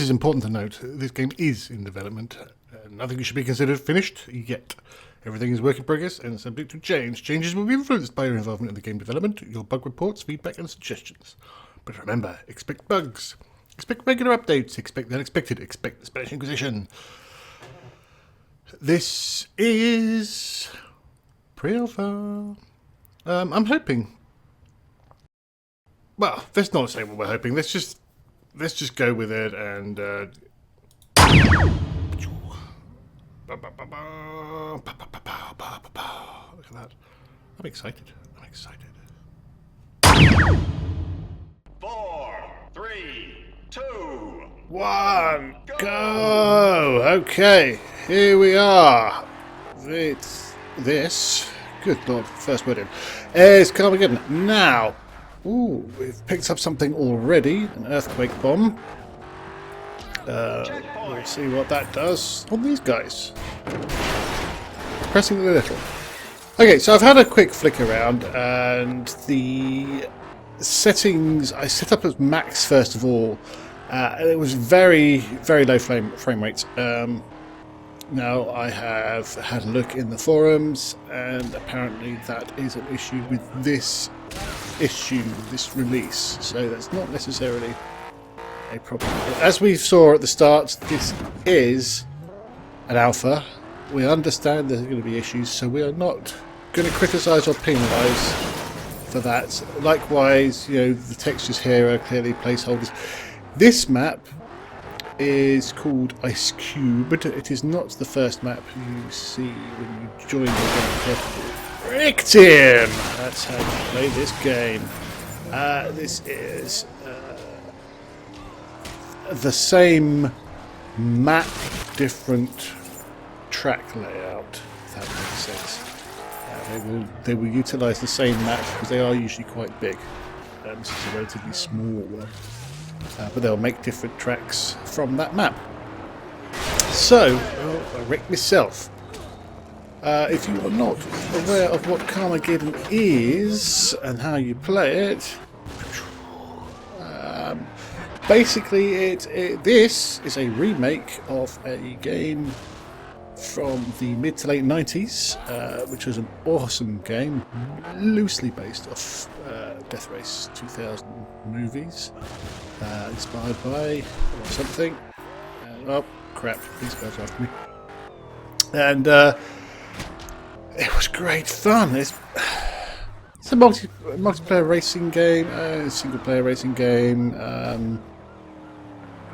is important to note. This game is in development. Nothing should be considered finished yet. Everything is work in progress and subject to change. Changes will be influenced by your involvement in the game development, your bug reports, feedback and suggestions. But remember, expect bugs. Expect regular updates. Expect the unexpected. Expect the Spanish Inquisition. This is pre-alpha. I'm hoping. Well, let's not say what we're hoping. Let's just go with it and. Look at that. I'm excited. 4, 3, 2, 1, go! Okay, here we are. It's this. Good Lord, first word in. It's Carmageddon. Now, we've picked up something already. An earthquake bomb. We'll see what that does on these guys. Pressing the little. Okay, so I've had a quick flick around, and the settings I set up as max first of all. It was very, very low frame rates. Now I have had a look in the forums, and apparently that is an issue with this release. So that's not necessarily a problem. As we saw at the start, this is an alpha. We understand there's going to be issues, so we are not going to criticise or penalise for that. Likewise, the textures here are clearly placeholders. This map is called Ice Cube. It is not the first map you see when you join the game. Victim! That's how you play this game. This is the same map, different track layout, if that makes sense. They will utilise the same map because they are usually quite big. This is a relatively small one, but they'll make different tracks from that map. So, I wrecked myself. If you are not aware of what Carmageddon is and how you play it, basically, this is a remake of a game from the mid to late 90s, which was an awesome game, loosely based off Death Race 2000 movies, inspired by or something. Oh crap! These guys are after me. And it was great fun. It's a multiplayer racing game, a single player racing game.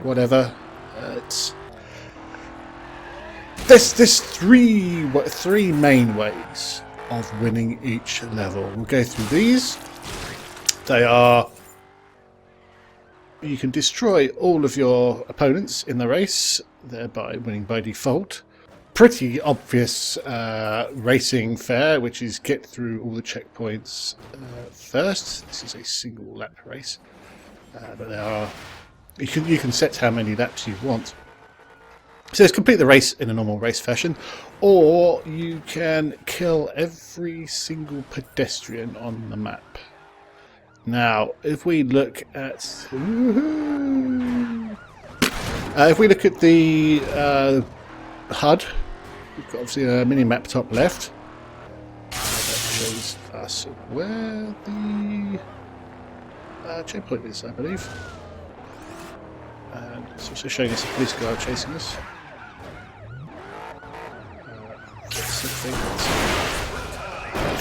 Whatever. There's three main ways of winning each level. We'll go through these. They are: you can destroy all of your opponents in the race, thereby winning by default. Pretty obvious racing fare, which is get through all the checkpoints first. This is a single lap race, but there are. You can set how many laps you want. So it's complete the race in a normal race fashion, or you can kill every single pedestrian on the map. Now, if we look at the HUD, we've got obviously a mini map top left. That shows us where the checkpoint is, I believe. And it's also showing us a police car chasing us.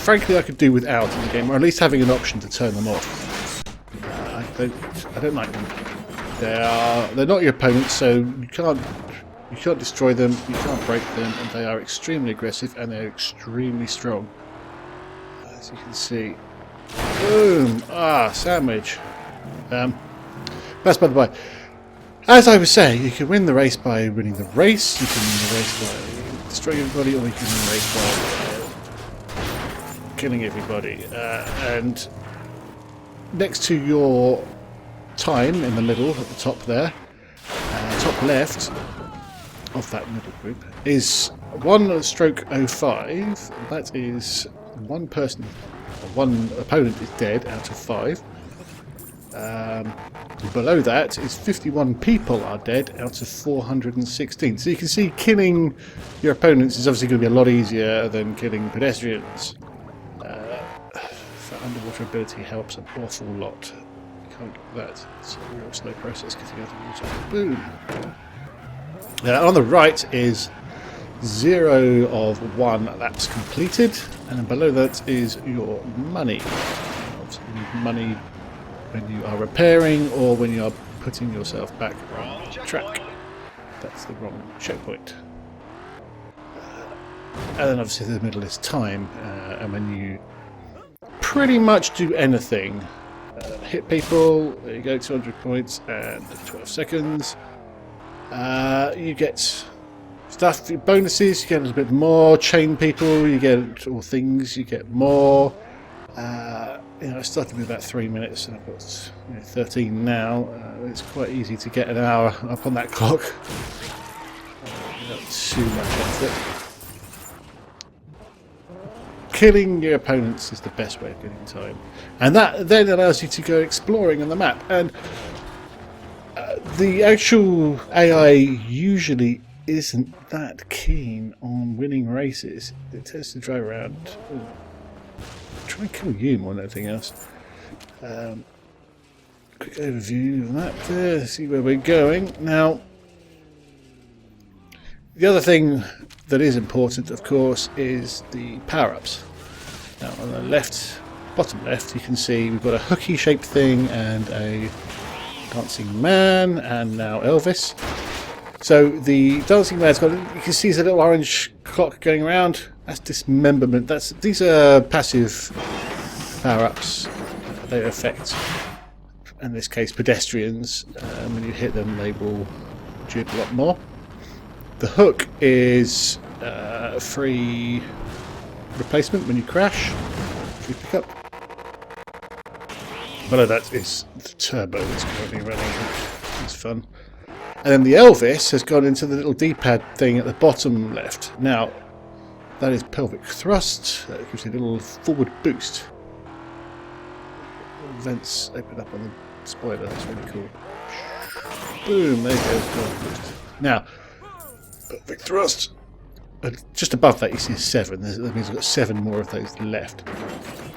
Frankly, I could do without in the game, or at least having an option to turn them off. I don't like them. They're not your opponents, so you can't destroy them, you can't break them, and they are extremely aggressive and they're extremely strong. As you can see, boom! Sandwich. That's by the by. As I was saying, you can win the race by winning the race. You can win the race by destroying everybody, or you can win the race by killing everybody. And next to your time in the middle, at the top there, top left of that middle group, is 1/05. That is one person, one opponent is dead out of 5. Below that is 51 people are dead out of 416. So you can see killing your opponents is obviously going to be a lot easier than killing pedestrians. That underwater ability helps an awful lot. You can't get that. It's a real slow process getting out of water. Boom! On the right is 0 of 1 laps completed, and then below that is your money. Obviously you need money when you are repairing or when you are putting yourself back on track. That's the wrong checkpoint. And then obviously the middle is time, and when you pretty much do anything, hit people, there you go, 200 points and 12 seconds. You get stuff, bonuses, you get a little bit more, chain people, you get all things, you get more. I started with about 3 minutes and I've got 13 now. It's quite easy to get an hour up on that clock. Not too much effort. Killing your opponents is the best way of getting time. And that then allows you to go exploring on the map. And the actual AI usually isn't that keen on winning races. It tends to drive around, try and kill you more than anything else. Quick overview of the map there, see where we're going. Now, the other thing that is important, of course, is the power-ups. Now, on the left, bottom left, you can see we've got a hooky-shaped thing and a dancing man, and now Elvis. So the dancing man's got, you can see there's a little orange clock going around. That's dismemberment. These are passive power-ups. They affect, in this case, pedestrians. When you hit them, they will jump a lot more. The hook is free replacement when you crash. Free pickup. Below that is the turbo that's currently running. It's fun. And then the Elvis has gone into the little D-pad thing at the bottom left. Now, that is pelvic thrust. That gives you a little forward boost. Vents open up on the spoiler. That's really cool. Boom! There you go. Forward boost. Now, pelvic thrust. Just above that, you see a 7. That means we've got 7 more of those left.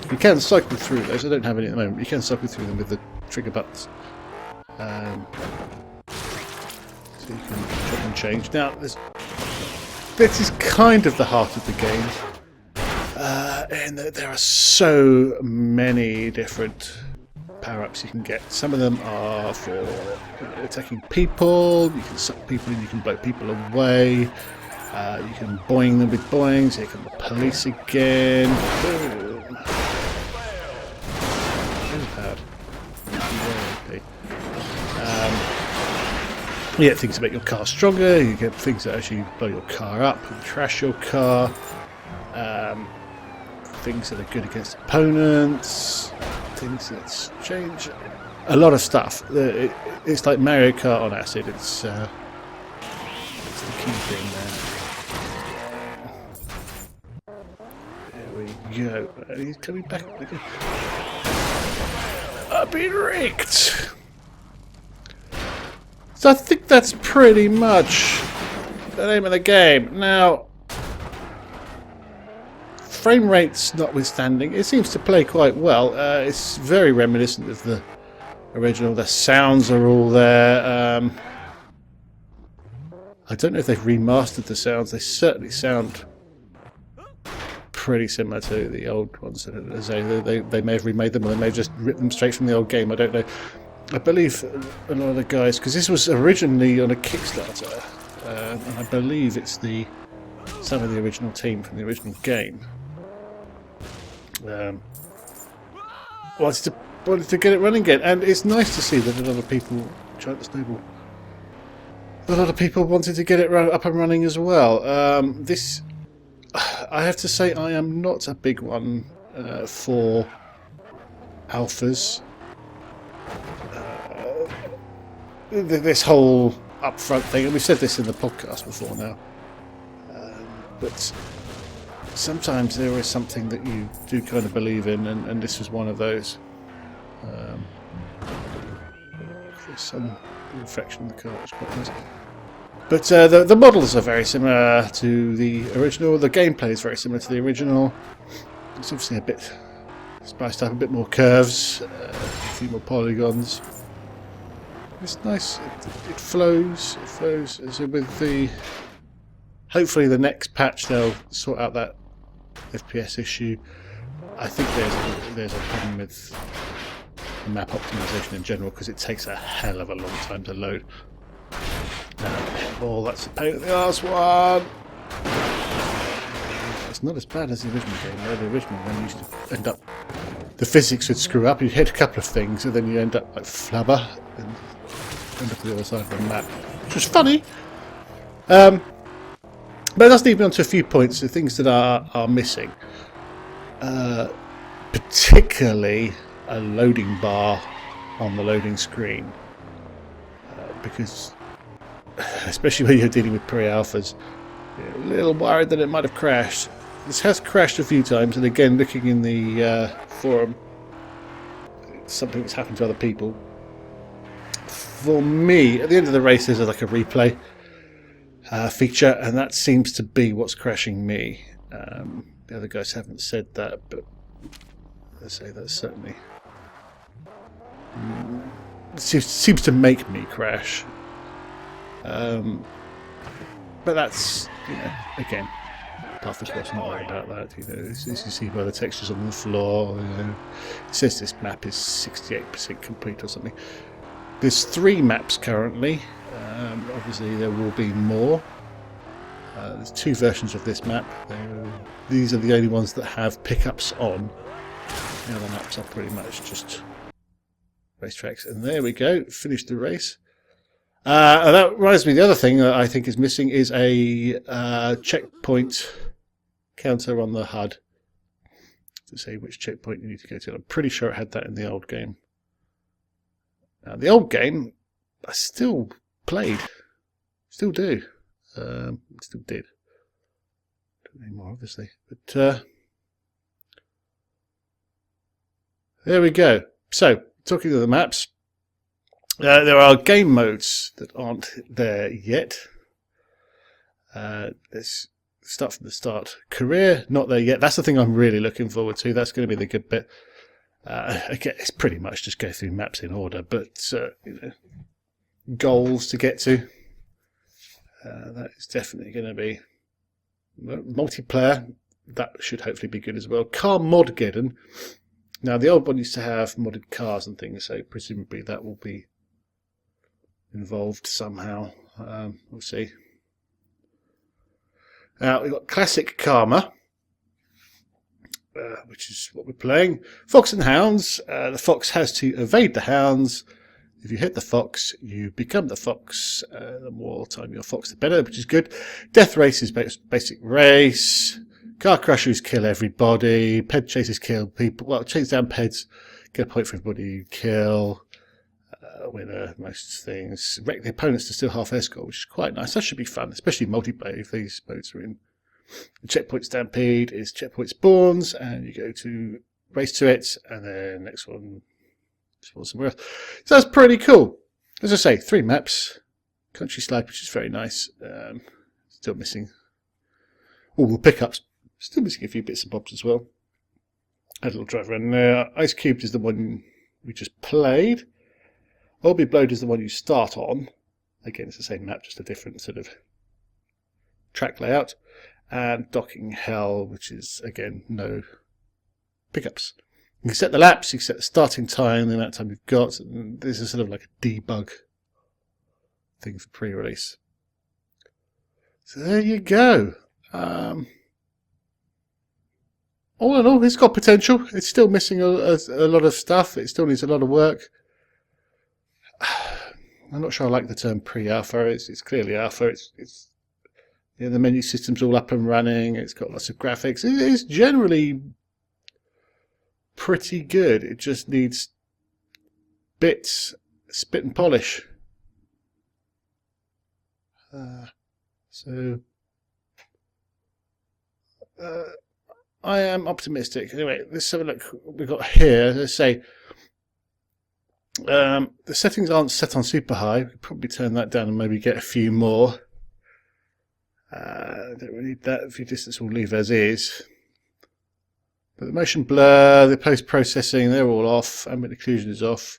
You can cycle through those. I don't have any at the moment. You can cycle through them with the trigger buttons. So you can chop and change. Now, this is kind of the heart of the game. And there are so many different power-ups you can get. Some of them are for attacking people. You can suck people in, you can blow people away. You can boing them with boings. Here come the police again. Boom. You get things that make your car stronger, you get things that actually blow your car up and trash your car, things that are good against opponents, things that change a lot of stuff. It's like Mario Kart on acid, it's the key thing there. There we go. He's coming back. I've been rigged! So I think that's pretty much the name of the game. Now, frame rates notwithstanding, it seems to play quite well. It's very reminiscent of the original. The sounds are all there. I don't know if they've remastered the sounds. They certainly sound pretty similar to the old ones. They may have remade them, or they may have just ripped them straight from the old game. I don't know. I believe a lot of the guys, because this was originally on a Kickstarter, and I believe it's some of the original team from the original game. Wanted to get it running again, and it's nice to see that a lot of people, Giant Snowball, a lot of people wanted to get it up and running as well. I have to say, I am not a big one for alphas. This whole upfront thing, and we've said this in the podcast before now, but sometimes there is something that you do kind of believe in, and this was one of those. There's some reflection in the car, which is quite nice. But the models are very similar to the original. The gameplay is very similar to the original. It's obviously a bit spiced up, a bit more curves, a few more polygons. It's nice. It flows. It flows. So with the hopefully the next patch they'll sort out that FPS issue. I think there's a problem with map optimization in general because it takes a hell of a long time to load. Oh, that's a pain in the arse one. It's not as bad as the original game. The original one used to end up, the physics would screw up. You'd hit a couple of things and then you end up like flubber and end up on the other side of the map, which was funny. But it does lead me on to a few points, the things that are missing. Particularly a loading bar on the loading screen. Because, especially when you're dealing with pre-alphas, you're a little worried that it might have crashed. This has crashed a few times, and again, looking in the forum, it's something that's happened to other people. For me, at the end of the race, there's like a replay feature, and that seems to be what's crashing me. The other guys haven't said that, but I say that certainly seems to make me crash. But that's, again, part of the course. I'm not worried about that. As you see by the textures on the floor, it says this map is 68% complete or something. There's 3 maps currently. Obviously, there will be more. There's 2 versions of this map. These are the only ones that have pickups on. The other maps are pretty much just racetracks. And there we go. Finished the race. And that reminds me, the other thing that I think is missing is a checkpoint counter on the HUD to say which checkpoint you need to go to. I'm pretty sure it had that in the old game. Now, the old game, I still played. Still do. Still did. Don't anymore, obviously. But there we go. So, talking of the maps, there are game modes that aren't there yet. Let's start from the start. Career, not there yet. That's the thing I'm really looking forward to. That's going to be the good bit. Again, it's pretty much just go through maps in order, but goals to get to. That is definitely going to be multiplayer. That should hopefully be good as well. Carmageddon. Now, the old one used to have modded cars and things, so presumably that will be involved somehow. We'll see. Now, we've got Classic Karma, which is what we're playing. Fox and Hounds. The fox has to evade the hounds. If you hit the fox, you become the fox. The more time you're fox, the better, which is good. Death Race is basic race. Car Crushers kill everybody. Ped Chasers kill people. Well, chase down Peds. Get a point for everybody you kill. Winner, most things. Wreck the opponents to still half their score, which is quite nice. That should be fun, especially multiplayer if these modes are in. The Checkpoint Stampede is Checkpoint Spawns, and you go to race to it, and then next one spawns somewhere else. So that's pretty cool. As I say, 3 maps. Country Slide, which is very nice. Still missing all the pickups. Still missing a few bits and bobs as well. Had a little drive around there. Ice Cubed is the one we just played. Orbby Blowed is the one you start on. Again, it's the same map, just a different sort of track layout. And Docking Hell, which is, again, no pickups. You can set the laps, you can set the starting time, the amount of time you've got. And this is sort of like a debug thing for pre-release. So there you go. All in all, it's got potential. It's still missing a lot of stuff. It still needs a lot of work. I'm not sure I like the term pre-alpha. It's clearly alpha. It's the menu system's all up and running. It's got lots of graphics. It is generally pretty good. It just needs bits, spit and polish. I am optimistic. Anyway, let's have a look what we've got here. Let's say The settings aren't set on super high. We could probably turn that down and maybe get a few more. Don't really need that. View distance we'll leave as is. But the motion blur, the post-processing, they're all off. Ambient occlusion is off.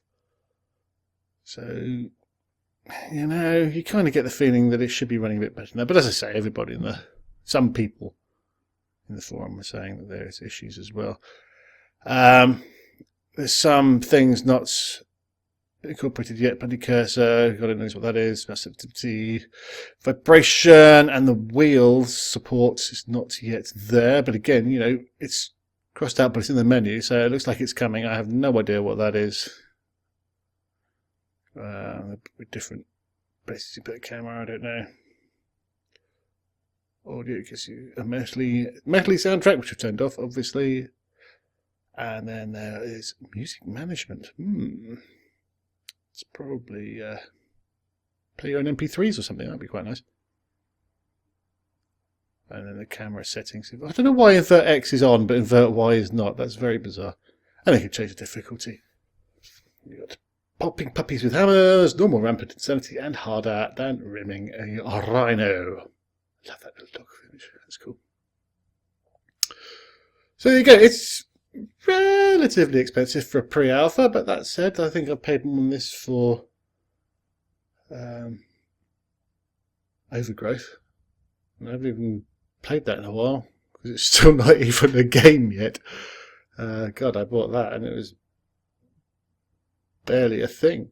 So, you know, you kind of get the feeling that it should be running a bit better now. But as I say, some people in the forum are saying that there's issues as well. There's some things not incorporated yet. Bunny cursor, God knows what that is. Mouse sensitivity, vibration, and the wheels support is not yet there. But again, you know, it's crossed out, but it's in the menu, so it looks like it's coming. I have no idea what that is. With different places you put a camera, I don't know. Audio gives you a metally soundtrack, which I've turned off, obviously. And then there is music management. It's probably play your own MP3s or something. That'd be quite nice. And then the camera settings. I don't know why invert X is on, but invert Y is not. That's very bizarre. And they can change the difficulty. You've got popping puppies with hammers, normal rampant insanity, and harder than rimming a rhino. Love that little dog finish. That's cool. So there you go. It's relatively expensive for a pre-alpha, but that said, I think I paid more than this for Overgrowth. I haven't even played that in a while because it's still not even a game yet. God, I bought that and it was barely a thing.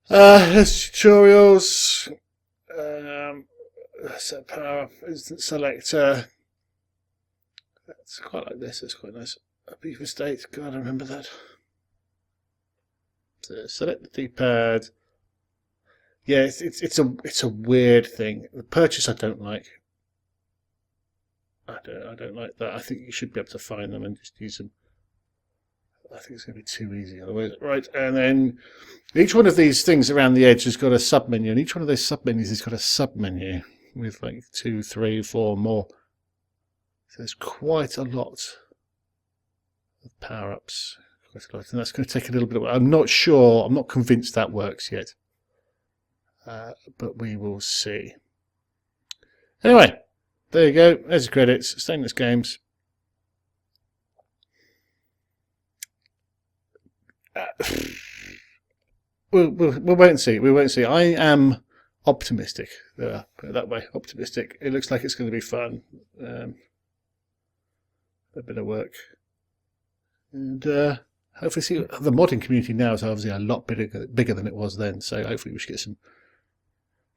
There's tutorials. Set power, instant selector. That's quite like this. It's quite nice. A beaver state. God, I remember that. So select the D-pad. Yeah, it's a weird thing. The purchase I don't like. I don't like that. I think you should be able to find them and just use them. I think it's going to be too easy otherwise. Right, and then each one of these things around the edge has got a sub-menu, and each one of those sub-menus has got a sub-menu with like 2, 3, 4 more. So there's quite a lot of power-ups. Quite a lot, and that's going to take a little bit of... I'm not sure, I'm not convinced that works yet. But we will see. Anyway, there you go. There's the credits. Stainless Games. We'll wait and see. We'll wait and see. I am optimistic. Put it that way. Optimistic. It looks like it's going to be fun. A bit of work. And hopefully see the modding community now is obviously a lot bigger than it was then. So hopefully we should get some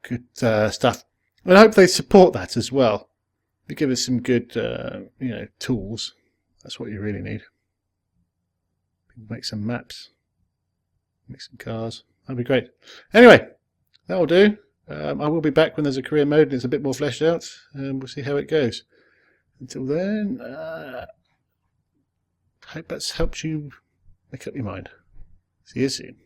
good stuff. And I hope they support that as well. They give us some good tools. That's what you really need. Make some maps. Make some cars. That'd be great. Anyway, that'll do. I will be back when there's a career mode and it's a bit more fleshed out. And we'll see how it goes. Until then, hope that's helped you make up your mind. See you soon.